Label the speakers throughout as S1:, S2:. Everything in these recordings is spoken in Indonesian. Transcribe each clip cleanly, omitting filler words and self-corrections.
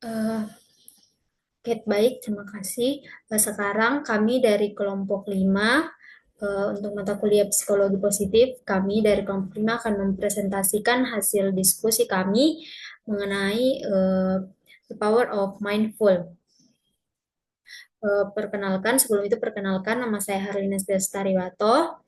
S1: Eh, Oke, baik, terima kasih. Sekarang kami dari kelompok 5, untuk mata kuliah psikologi positif, kami dari kelompok 5 akan mempresentasikan hasil diskusi kami mengenai the power of mindful. Sebelum itu perkenalkan, nama saya Harlina Destariwato,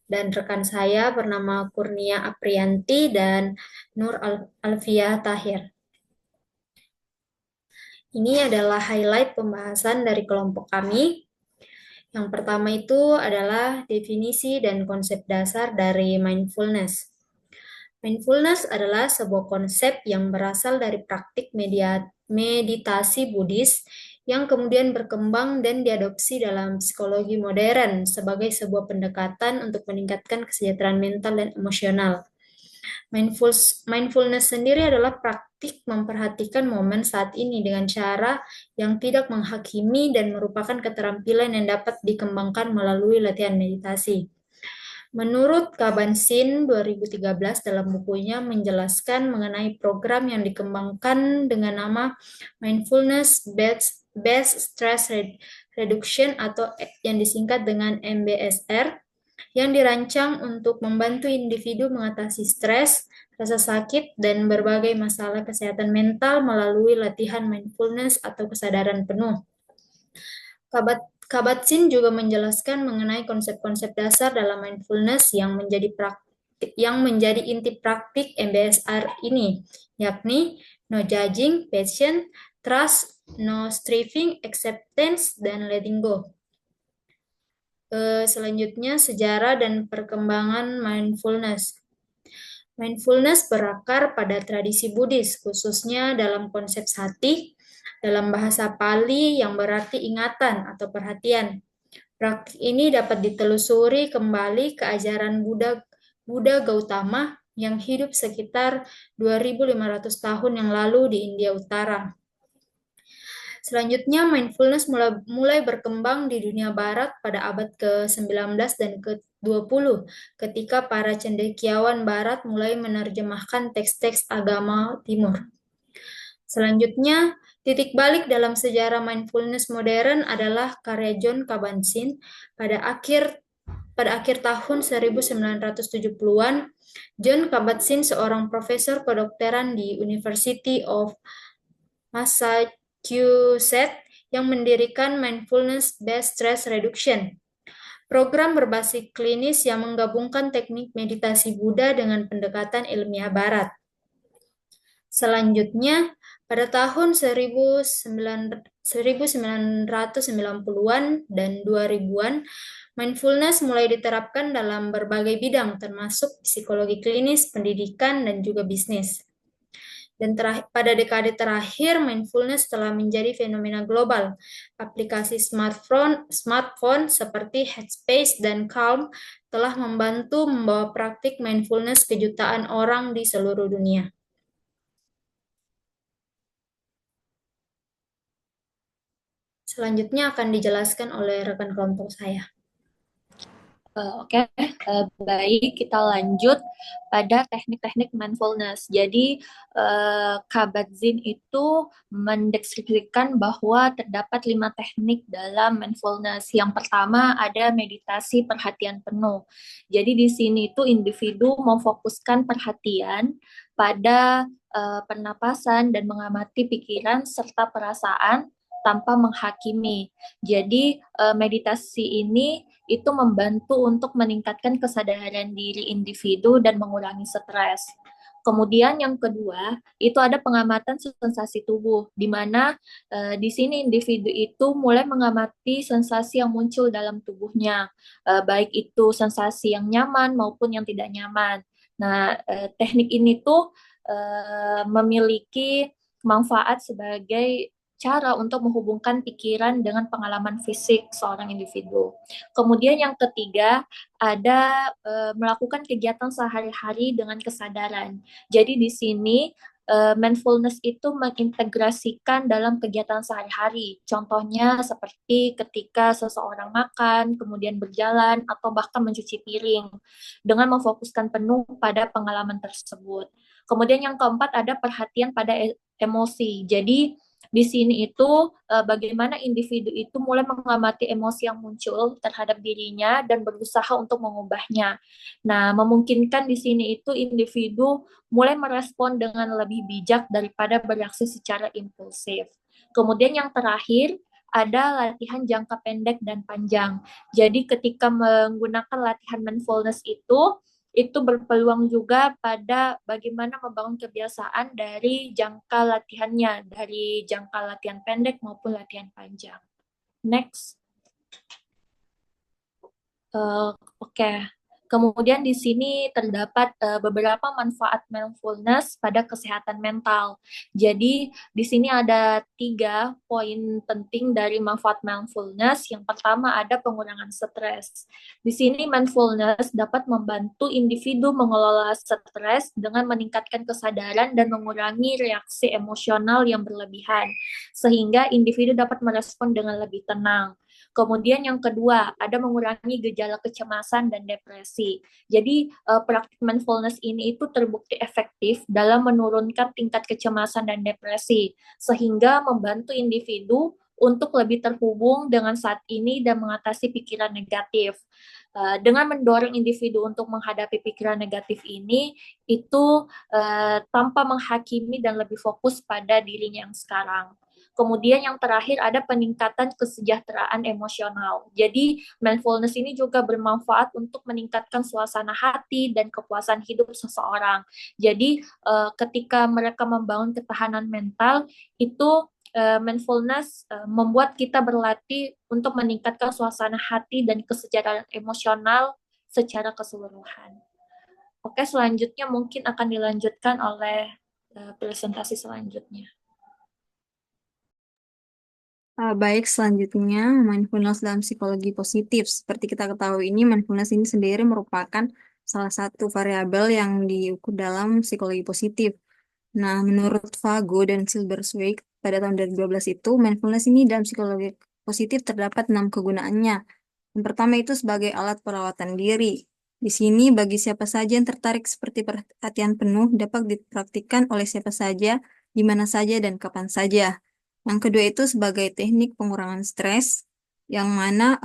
S1: dan rekan saya bernama Kurnia Aprianti dan Nur Alfia Tahir. Ini adalah highlight pembahasan dari kelompok kami. Yang pertama itu adalah definisi dan konsep dasar dari mindfulness. Mindfulness adalah sebuah konsep yang berasal dari praktik meditasi Buddhis yang kemudian berkembang dan diadopsi dalam psikologi modern sebagai sebuah pendekatan untuk meningkatkan kesejahteraan mental dan emosional. Mindfulness sendiri adalah praktik memperhatikan momen saat ini dengan cara yang tidak menghakimi dan merupakan keterampilan yang dapat dikembangkan melalui latihan meditasi. Menurut Kaban-Zinn 2013 dalam bukunya menjelaskan mengenai program yang dikembangkan dengan nama Mindfulness Based Stress Reduction atau yang disingkat dengan MBSR, yang dirancang untuk membantu individu mengatasi stres, rasa sakit, dan berbagai masalah kesehatan mental melalui latihan mindfulness atau kesadaran penuh. Kabat-Zinn juga menjelaskan mengenai konsep-konsep dasar dalam mindfulness yang menjadi inti praktik MBSR ini, yakni no judging, patience, trust, no striving, acceptance, dan letting go. Selanjutnya, sejarah dan perkembangan mindfulness. Mindfulness berakar pada tradisi Buddhis, khususnya dalam konsep sati, dalam bahasa Pali yang berarti ingatan atau perhatian. Praktik ini dapat ditelusuri kembali ke ajaran Buddha Gautama yang hidup sekitar 2.500 tahun yang lalu di India Utara. Selanjutnya, mindfulness mulai berkembang di dunia barat pada abad ke-19 dan ke-20 ketika para cendekiawan barat mulai menerjemahkan teks-teks agama timur. Selanjutnya, titik balik dalam sejarah mindfulness modern adalah karya Jon Kabat-Zinn pada akhir tahun 1970-an. Jon Kabat-Zinn, seorang profesor kedokteran di University of Massachusetts, yang mendirikan Mindfulness-Based Stress Reduction, program berbasis klinis yang menggabungkan teknik meditasi Buddha dengan pendekatan ilmiah Barat. Selanjutnya, pada tahun 1990-an dan 2000-an, mindfulness mulai diterapkan dalam berbagai bidang, termasuk psikologi klinis, pendidikan, dan juga bisnis. Dan pada dekade terakhir, mindfulness telah menjadi fenomena global. Aplikasi smartphone seperti Headspace dan Calm telah membantu membawa praktik mindfulness ke jutaan orang di seluruh dunia. Selanjutnya akan dijelaskan oleh rekan kelompok saya.
S2: Oke, baik, kita lanjut pada teknik-teknik mindfulness. Jadi, Kabat-Zinn itu mendeskripsikan bahwa terdapat 5 teknik dalam mindfulness. Yang pertama ada meditasi perhatian penuh. Jadi di sini itu individu memfokuskan perhatian pada pernapasan dan mengamati pikiran serta perasaan tanpa menghakimi. Jadi meditasi ini itu membantu untuk meningkatkan kesadaran diri individu dan mengurangi stres. Kemudian yang kedua, itu ada pengamatan sensasi tubuh, di mana di sini individu itu mulai mengamati sensasi yang muncul dalam tubuhnya, baik itu sensasi yang nyaman maupun yang tidak nyaman. Nah, teknik ini tuh memiliki manfaat sebagai cara untuk menghubungkan pikiran dengan pengalaman fisik seorang individu. Kemudian yang ketiga, ada melakukan kegiatan sehari-hari dengan kesadaran. Jadi di sini mindfulness itu mengintegrasikan dalam kegiatan sehari-hari. Contohnya seperti ketika seseorang makan, kemudian berjalan, atau bahkan mencuci piring, dengan memfokuskan penuh pada pengalaman tersebut. Kemudian yang keempat ada perhatian pada emosi. Jadi Di sini itu bagaimana individu itu mulai mengamati emosi yang muncul terhadap dirinya dan berusaha untuk mengubahnya. Nah, memungkinkan di sini itu individu mulai merespon dengan lebih bijak daripada bereaksi secara impulsif. Kemudian yang terakhir ada latihan jangka pendek dan panjang. Jadi ketika menggunakan latihan mindfulness itu berpeluang juga pada bagaimana membangun kebiasaan dari jangka latihannya, dari jangka latihan pendek maupun latihan panjang. Next. Oke. Kemudian di sini terdapat beberapa manfaat mindfulness pada kesehatan mental. Jadi di sini ada 3 poin penting dari manfaat mindfulness. Yang pertama ada pengurangan stres. Di sini mindfulness dapat membantu individu mengelola stres dengan meningkatkan kesadaran dan mengurangi reaksi emosional yang berlebihan, sehingga individu dapat merespon dengan lebih tenang. Kemudian yang kedua, ada mengurangi gejala kecemasan dan depresi. Jadi praktik mindfulness ini itu terbukti efektif dalam menurunkan tingkat kecemasan dan depresi, sehingga membantu individu untuk lebih terhubung dengan saat ini dan mengatasi pikiran negatif. Dengan mendorong individu untuk menghadapi pikiran negatif ini, itu tanpa menghakimi dan lebih fokus pada dirinya yang sekarang. Kemudian yang terakhir ada peningkatan kesejahteraan emosional. Jadi mindfulness ini juga bermanfaat untuk meningkatkan suasana hati dan kepuasan hidup seseorang. Jadi ketika mereka membangun ketahanan mental itu mindfulness membuat kita berlatih untuk meningkatkan suasana hati dan kesejahteraan emosional secara keseluruhan. Oke, selanjutnya mungkin akan dilanjutkan oleh presentasi selanjutnya.
S3: Baik, selanjutnya mindfulness dalam psikologi positif. Seperti kita ketahui ini, mindfulness ini sendiri merupakan salah satu variabel yang diukur dalam psikologi positif. Nah, menurut Vago dan Silberswijk pada tahun 2012 itu, mindfulness ini dalam psikologi positif terdapat 6 kegunaannya. Yang pertama itu sebagai alat perawatan diri. Di sini bagi siapa saja yang tertarik seperti perhatian penuh dapat dipraktikkan oleh siapa saja, di mana saja dan kapan saja. Yang kedua itu sebagai teknik pengurangan stres, yang mana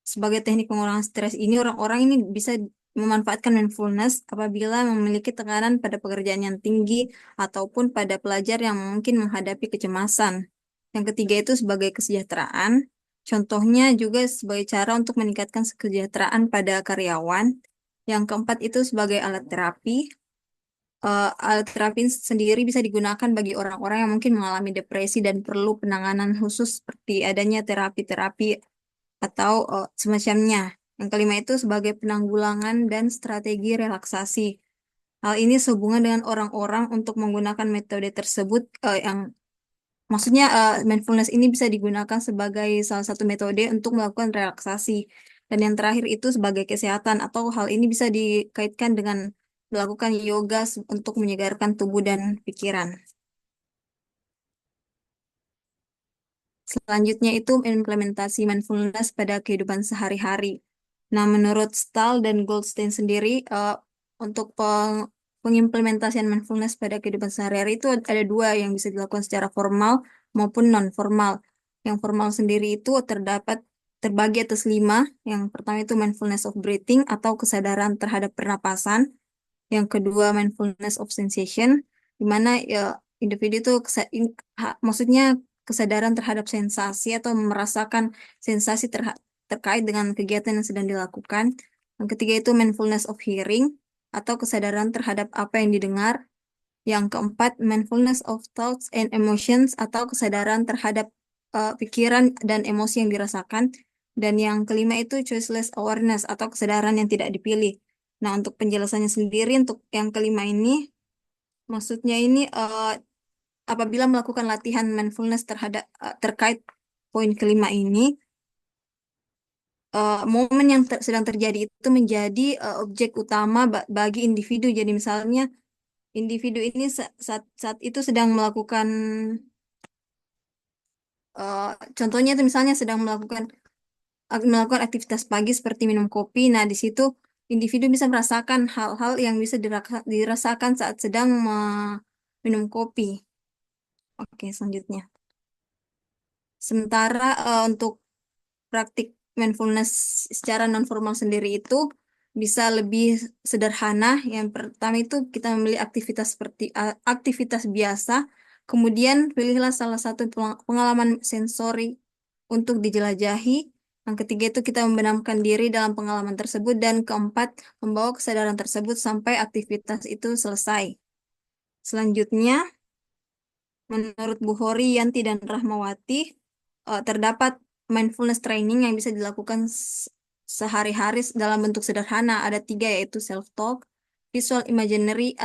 S3: sebagai teknik pengurangan stres ini orang-orang ini bisa memanfaatkan mindfulness apabila memiliki tekanan pada pekerjaan yang tinggi ataupun pada pelajar yang mungkin menghadapi kecemasan. Yang ketiga itu sebagai kesejahteraan. Contohnya juga sebagai cara untuk meningkatkan kesejahteraan pada karyawan. Yang keempat itu sebagai alat terapi. Alat terapi sendiri bisa digunakan bagi orang-orang yang mungkin mengalami depresi dan perlu penanganan khusus seperti adanya terapi-terapi atau semacamnya. Yang kelima itu sebagai penanggulangan dan strategi relaksasi. Hal ini sehubungan dengan orang-orang untuk menggunakan metode tersebut yang maksudnya mindfulness ini bisa digunakan sebagai salah satu metode untuk melakukan relaksasi. Dan yang terakhir itu sebagai kesehatan atau hal ini bisa dikaitkan dengan melakukan yoga untuk menyegarkan tubuh dan pikiran. Selanjutnya itu implementasi mindfulness pada kehidupan sehari-hari. Nah, menurut Stahl dan Goldstein sendiri, untuk pengimplementasian mindfulness pada kehidupan sehari-hari itu ada dua yang bisa dilakukan secara formal maupun non-formal. Yang formal sendiri itu terbagi atas 5. Yang pertama itu mindfulness of breathing atau kesadaran terhadap pernapasan. Yang kedua mindfulness of sensation, di mana ya, individu itu maksudnya kesadaran terhadap sensasi atau merasakan sensasi terkait dengan kegiatan yang sedang dilakukan. Yang ketiga itu mindfulness of hearing atau kesadaran terhadap apa yang didengar. Yang keempat mindfulness of thoughts and emotions atau kesadaran terhadap pikiran dan emosi yang dirasakan. Dan yang kelima itu choiceless awareness atau kesadaran yang tidak dipilih. Nah, untuk penjelasannya sendiri untuk yang kelima ini, maksudnya ini apabila melakukan latihan mindfulness terkait poin kelima ini, momen yang sedang terjadi itu menjadi objek utama bagi individu. Jadi misalnya individu ini saat itu sedang melakukan, uh, contohnya itu misalnya sedang melakukan aktivitas pagi seperti minum kopi. Nah, di situ individu bisa merasakan hal-hal yang bisa dirasakan saat sedang minum kopi. Oke, selanjutnya. Sementara untuk praktik mindfulness secara non formal sendiri itu bisa lebih sederhana. Yang pertama itu kita memilih aktivitas seperti aktivitas biasa, kemudian pilihlah salah satu pengalaman sensori untuk dijelajahi. Yang ketiga itu kita membenamkan diri dalam pengalaman tersebut, dan keempat membawa kesadaran tersebut sampai aktivitas itu selesai. Selanjutnya, menurut Bu Hori, Yanti, dan Rahmawati, terdapat mindfulness training yang bisa dilakukan sehari-hari dalam bentuk sederhana. Ada tiga, yaitu self-talk, visual imaginary,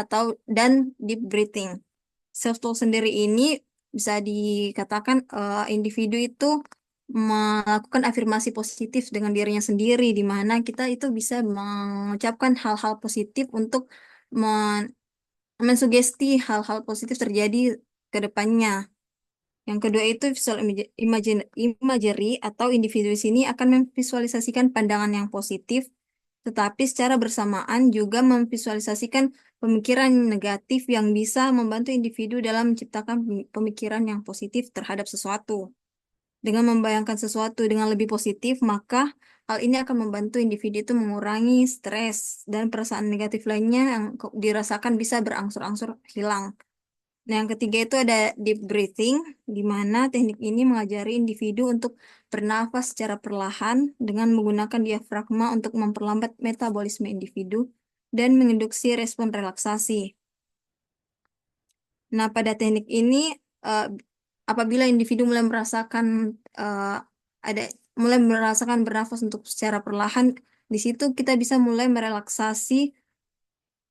S3: dan deep breathing. Self-talk sendiri ini bisa dikatakan individu itu melakukan afirmasi positif dengan dirinya sendiri, di mana kita itu bisa mengucapkan hal-hal positif untuk mensugesti hal-hal positif terjadi ke depannya. Yang kedua itu visual imagery, atau individu di sini akan memvisualisasikan pandangan yang positif, tetapi secara bersamaan juga memvisualisasikan pemikiran negatif yang bisa membantu individu dalam menciptakan pemikiran yang positif terhadap sesuatu. Dengan membayangkan sesuatu dengan lebih positif, maka hal ini akan membantu individu itu mengurangi stres dan perasaan negatif lainnya yang dirasakan bisa berangsur-angsur hilang. Nah, yang ketiga itu ada deep breathing, di mana teknik ini mengajari individu untuk bernafas secara perlahan dengan menggunakan diafragma untuk memperlambat metabolisme individu dan menginduksi respon relaksasi. Nah, pada teknik ini, eh, apabila individu eh, ada mulai merasakan bernafas untuk secara perlahan, di situ kita bisa mulai merelaksasi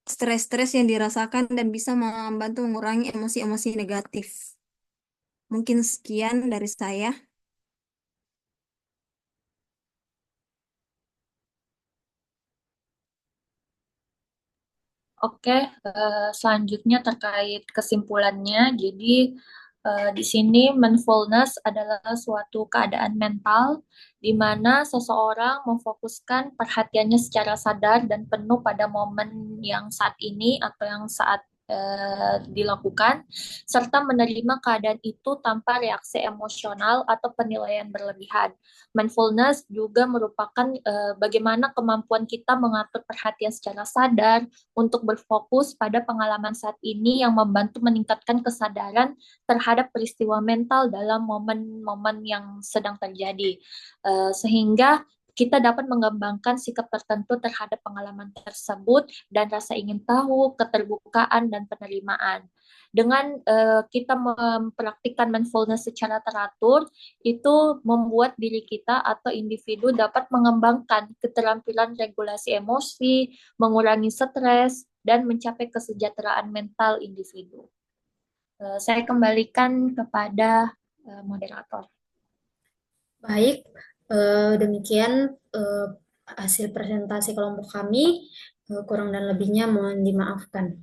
S3: stres-stres yang dirasakan dan bisa membantu mengurangi emosi-emosi negatif. Mungkin sekian dari saya.
S2: Oke, selanjutnya terkait kesimpulannya. Jadi, di sini mindfulness adalah suatu keadaan mental di mana seseorang memfokuskan perhatiannya secara sadar dan penuh pada momen yang saat ini atau yang saat dilakukan, serta menerima keadaan itu tanpa reaksi emosional atau penilaian berlebihan. Mindfulness juga merupakan bagaimana kemampuan kita mengatur perhatian secara sadar untuk berfokus pada pengalaman saat ini yang membantu meningkatkan kesadaran terhadap peristiwa mental dalam momen-momen yang sedang terjadi. Sehingga kita dapat mengembangkan sikap tertentu terhadap pengalaman tersebut dan rasa ingin tahu, keterbukaan, dan penerimaan. Dengan kita mempraktikkan mindfulness secara teratur, itu membuat diri kita atau individu dapat mengembangkan keterampilan regulasi emosi, mengurangi stres, dan mencapai kesejahteraan mental individu. Saya kembalikan kepada moderator.
S1: Baik, demikian hasil presentasi kelompok kami. Kurang dan lebihnya mohon dimaafkan.